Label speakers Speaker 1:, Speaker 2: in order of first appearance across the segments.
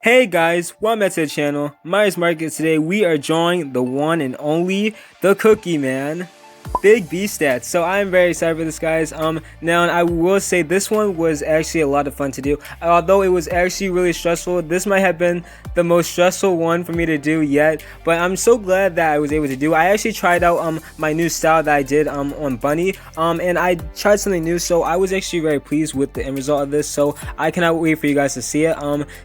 Speaker 1: Hey guys, welcome back to the channel. My name is Marcus. Today we are drawing the one and only, the Cookie Man, BigBstatz. So I'm very excited for this, guys. Now I will say this one was actually a lot of fun to do. Although it was actually really stressful, this might have been the most stressful one for me to do yet. But I'm so glad that I was able to do. I actually tried out my new style that I did on Bunny. And I tried something new, so I was actually very pleased with the end result of this. So I cannot wait for you guys to see it.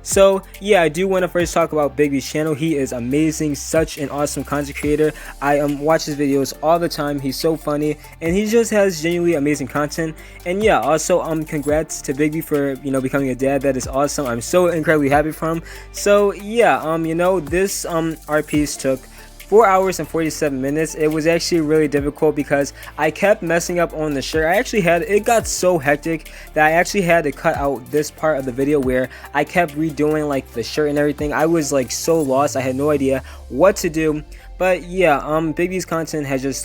Speaker 1: So yeah, I do want to first talk about BigB's channel. He is amazing, such an awesome content creator. I watch his videos all the time. He's so funny and he just has genuinely amazing content. And yeah, also congrats to BigB for becoming a dad. That is awesome. I'm so incredibly happy for him. So yeah, this art piece took 4 hours and 47 minutes. It was actually really difficult because I kept messing up on the shirt. It got so hectic that I actually had to cut out this part of the video where I kept redoing like the shirt and everything. I was like so lost. I had no idea what to do. But yeah, BigB's content has just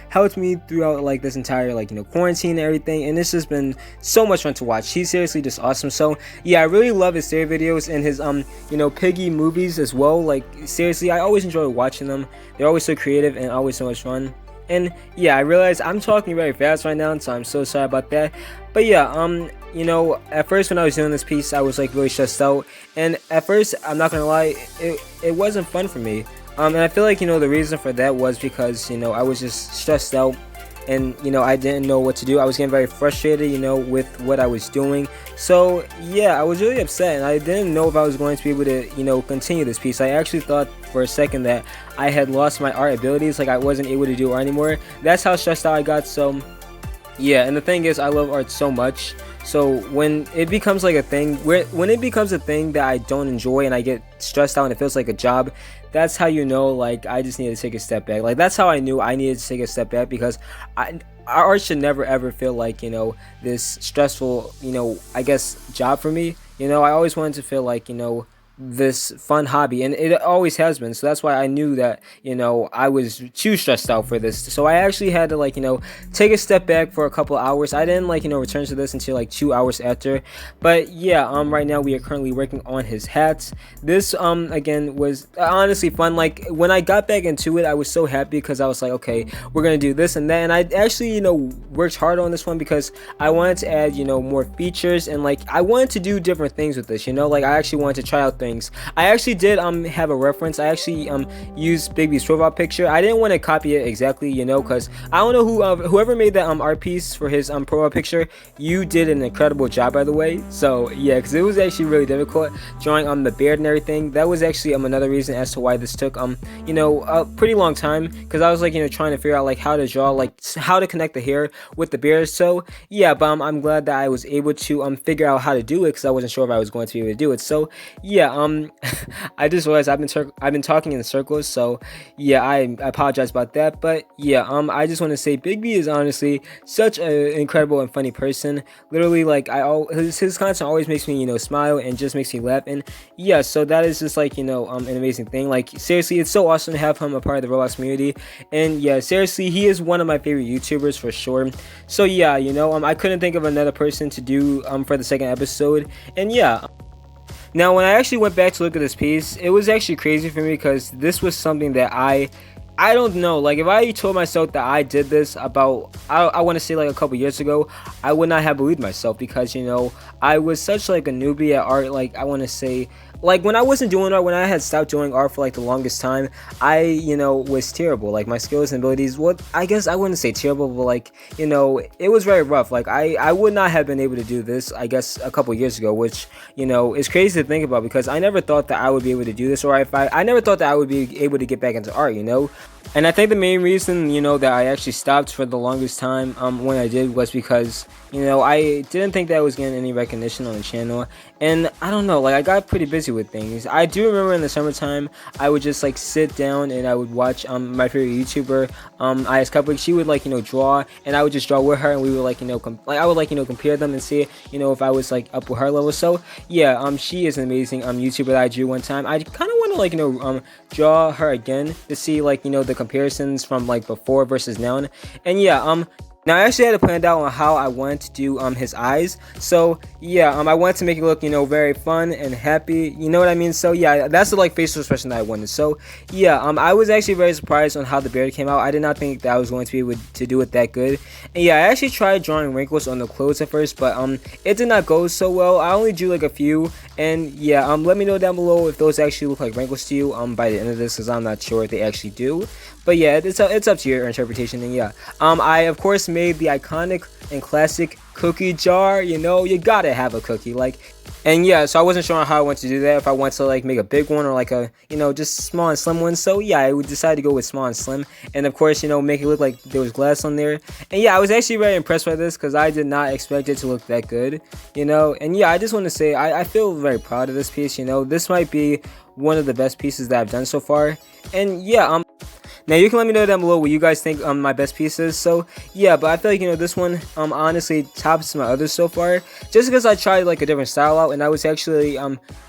Speaker 1: helped me throughout like this entire quarantine and everything, and it's just been so much fun to watch. He's seriously just awesome. So yeah, I really love his theory videos and his piggy movies as well. Like seriously, I always enjoy watching them. They're always so creative and always so much fun. And yeah, I realize I'm talking very fast right now, so I'm so sorry about that. But yeah, at first when I was doing this piece, I was like really stressed out, and at first, I'm not gonna lie, it wasn't fun for me. And I feel like the reason for that was because I was just stressed out, and I didn't know what to do. I was getting very frustrated with what I was doing. So yeah, I was really upset, and I didn't know if I was going to be able to continue this piece. I actually thought for a second that I had lost my art abilities, like I wasn't able to do art anymore. That's how stressed out I got. So yeah, and the thing is, I love art so much. So when it becomes like a thing, when it becomes a thing that I don't enjoy and I get stressed out and it feels like a job, that's how like I just need to take a step back. Like that's how I knew I needed to take a step back, because our art should never ever feel like this stressful I guess job for me. I always wanted to feel like this fun hobby, and it always has been. So that's why I knew that I was too stressed out for this. So I actually had to take a step back for a couple of hours. I didn't return to this until like 2 hours after. But yeah, right now we are currently working on his hats. This again was honestly fun. Like when I got back into it, I was so happy because I was like, okay, we're gonna do this and that. And I actually worked hard on this one because I wanted to add more features, and like I wanted to do different things with this. Like I actually wanted to try out things. I actually did have a reference. I actually used BigB's profile picture. I didn't want to copy it exactly, because I don't know whoever made that art piece for his profile picture. You did an incredible job, by the way. So yeah, because it was actually really difficult drawing the beard and everything. That was actually another reason as to why this took a pretty long time, because I was trying to figure out how to draw, how to connect the hair with the beard. So yeah, but I'm glad that I was able to figure out how to do it, because I wasn't sure if I was going to be able to do it. So yeah, I just realized I've been talking in circles, so yeah, I apologize about that. But yeah, I just want to say BigB is honestly such an incredible and funny person. Literally, his content always makes me smile and just makes me laugh. And yeah, so that is just an amazing thing. Like seriously, it's so awesome to have him a part of the Roblox community. And yeah, seriously, he is one of my favorite YouTubers for sure. So yeah, I couldn't think of another person to do for the second episode. And yeah. Now, when I actually went back to look at this piece, it was actually crazy for me, because this was something that I don't know, like if I told myself that I did this about, I want to say a couple years ago, I would not have believed myself, because I was such a newbie at art. I want to say, when I wasn't doing art, when I had stopped doing art for the longest time, I was terrible. My skills and abilities, well, I guess I wouldn't say terrible, but it was very rough. I would not have been able to do this, I guess, a couple years ago, which is crazy to think about, because I never thought that I would be able to do this, or I never thought that I would be able to get back into art. And I think the main reason that I actually stopped for the longest time when I did was because I didn't think that I was getting any recognition on the channel. And I don't know, I got pretty busy with things. I do remember in the summertime, I would just sit down and I would watch my favorite YouTuber, IS Cupcake. She would draw, and I would just draw with her, and we would I would compare them and see if I was up with her level. So yeah, she is an amazing YouTuber that I drew one time. I kind of want to draw her again to see the comparisons from before versus now. And yeah, Now I actually had it planned out on how I wanted to do his eyes. So yeah, I wanted to make it look, you know, very fun and happy. You know what I mean? So yeah, that's the like facial expression that I wanted. So yeah, I was actually very surprised on how the beard came out. I did not think that I was going to be able to do it that good. And yeah, I actually tried drawing wrinkles on the clothes at first, but it did not go so well. I only drew like a few. And yeah, let me know down below if those actually look like wrinkles to you by the end of this, because I'm not sure if they actually do. But yeah, it's up to your interpretation. And yeah, I of course made the iconic and classic cookie jar. You know, you gotta have a cookie, like. And yeah, so I wasn't sure how I wanted to do that, if I want to like make a big one or like a, you know, just small and slim one. So yeah, I would decide to go with small and slim, and of course, you know, make it look like there was glass on there. And yeah, I was actually very impressed by this, because I did not expect it to look that good, you know. And yeah, I just want to say I feel very proud of this piece. You know, this might be one of the best pieces that I've done so far. And yeah, now you can let me know down below what you guys think my best piece is. So yeah, but I feel like, you know, this one honestly tops my others so far, just because I tried like a different style out, and I was actually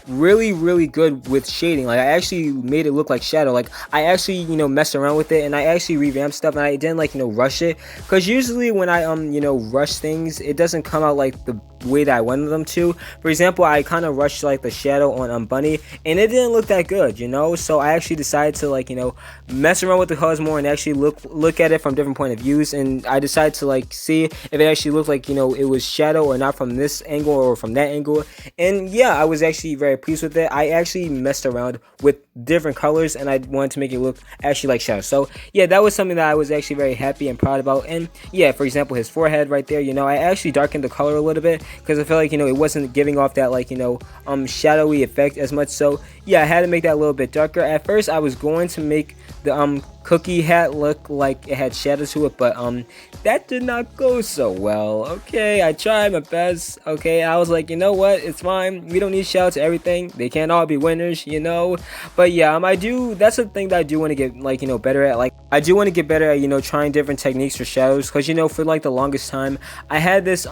Speaker 1: really good with shading. Like I actually made it look like shadow. Like I actually, you know, messed around with it, and I actually revamped stuff, and I didn't like, you know, rush it, because usually when I you know, rush things, it doesn't come out like the way that I wanted them to. For example, I kind of rushed like the shadow on Bunny, and it didn't look that good, you know. So I actually decided to like, you know, mess around with the colors more and actually look at it from different point of views. And I decided to like see if it actually looked like, you know, it was shadow or not from this angle or from that angle. And yeah, I was actually very pleased with it. I actually messed around with different colors, and I wanted to make it look actually like shadow. So yeah, that was something that I was actually very happy and proud about. And yeah, for example, his forehead right there, you know, I actually darkened the color a little bit, because I felt like, you know, it wasn't giving off that like, you know, shadowy effect as much. So yeah, I had to make that a little bit darker. At first I was going to make the cookie hat look like it had shadow to it, but that did not go so well. Okay, I tried my best. Okay, I was like, you know what, it's fine, we don't need shadow to everything, they can't all be winners, you know. But yeah, that's the thing that I do want to get like, you know, better at. Like I do want to get better at, you know, trying different techniques for shadows, because, you know, for like the longest time I had this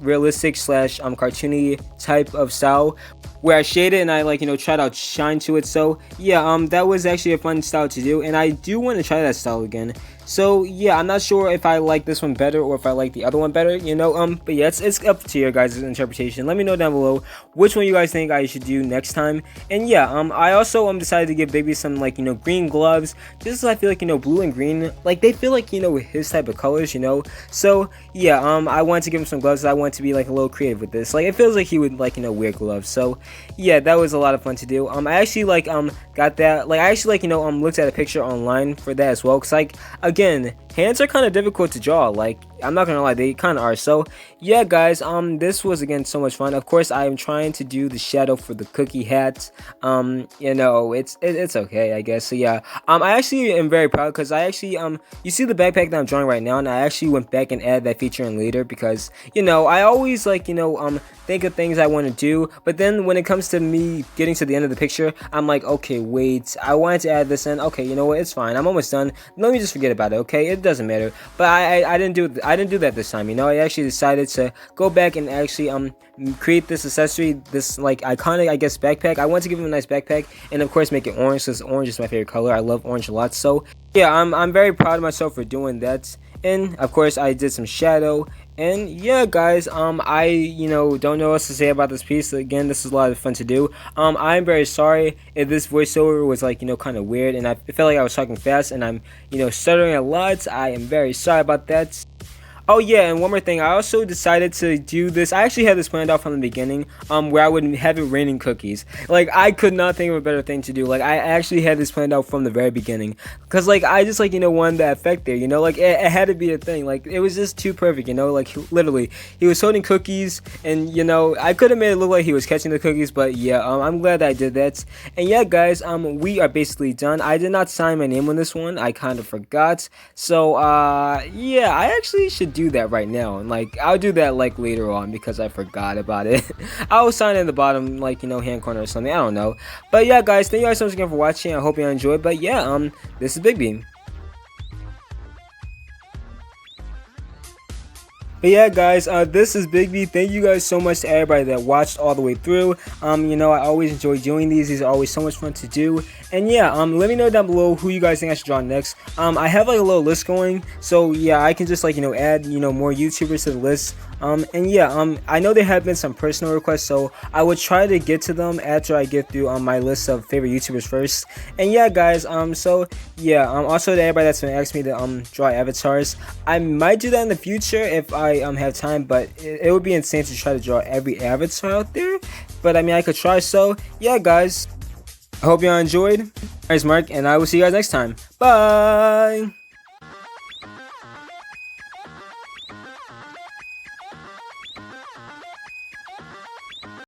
Speaker 1: realistic slash cartoony type of style where I shaded and I like, you know, tried out shine to it. So yeah, that was actually a fun style to do, and I do want to try that style again. So yeah, I'm not sure if I like this one better or if I like the other one better, you know. But yeah, it's up to your guys' interpretation. Let me know down below which one you guys think I should do next time. And yeah, I also decided to give Baby some like, you know, green gloves, just as I feel like, you know, blue and green, like they feel like, you know, his type of colors, you know. So yeah, I wanted to give him some gloves. I want to be like a little creative with this. Like it feels like he would like, you know, wear gloves. So yeah, that was a lot of fun to do. I actually like got that, like I actually like, you know, looked at a picture online for that as well, because like again, hands are kind of difficult to draw. Like I'm not gonna lie, they kind of are. So yeah guys, this was again so much fun. Of course I am trying to do the shadow for the cookie hat. You know, it's okay, I guess. So yeah, I actually am very proud, because I actually you see the backpack that I'm drawing right now, and I actually went back and added that feature in later, because, you know, I always like, you know, think of things I want to do, but then when it comes to me getting to the end of the picture, I'm like, okay, wait, I wanted to add this in. Okay, you know what, it's fine, I'm almost done, let me just forget about it. Okay, it doesn't matter. But I didn't do that this time, you know. I actually decided to go back and actually create this accessory, this like iconic, I guess, backpack. I want to give him a nice backpack, and of course make it orange, because orange is my favorite color. I love orange a lot. So yeah, I'm very proud of myself for doing that. And of course I did some shadow. And yeah guys, I, you know, don't know what else to say about this piece. Again, this is a lot of fun to do. I'm very sorry if this voiceover was like, you know, kind of weird, and I felt like I was talking fast and I'm, you know, stuttering a lot. I am very sorry about that. Oh yeah, and one more thing, I also decided to do this. I actually had this planned out from the beginning, where I would have it raining cookies. Like I could not think of a better thing to do. Like I actually had this planned out from the very beginning, because like I just like, you know, wanted that effect there, you know, like it had to be a thing. Like it was just too perfect, you know. Like literally he was holding cookies, and you know, I could have made it look like he was catching the cookies, but yeah, I'm glad I did that. And yeah guys, we are basically done. I did not sign my name on this one, I kind of forgot. So yeah, I actually should do that right now, and like I'll do that like later on, because I forgot about it. I'll sign in the bottom, like, you know, hand corner or something, I don't know. But yeah guys, thank you guys so much again for watching. I hope you enjoyed. But yeah, this is Big B. But yeah guys, this is Big B. Thank you guys so much to everybody that watched all the way through. You know, I always enjoy doing these are always so much fun to do. And yeah, let me know down below who you guys think I should draw next. I have like a little list going, so yeah, I can just like add more YouTubers to the list. And yeah, I know there have been some personal requests, so I would try to get to them after I get through my list of favorite YouTubers first. And yeah, guys, so yeah, also to everybody that's been asking me to draw avatars, I might do that in the future if I have time, but it would be insane to try to draw every avatar out there. But I mean, I could try. So yeah, guys, I hope y'all enjoyed. My name is Mark, and I will see you guys next time. Bye.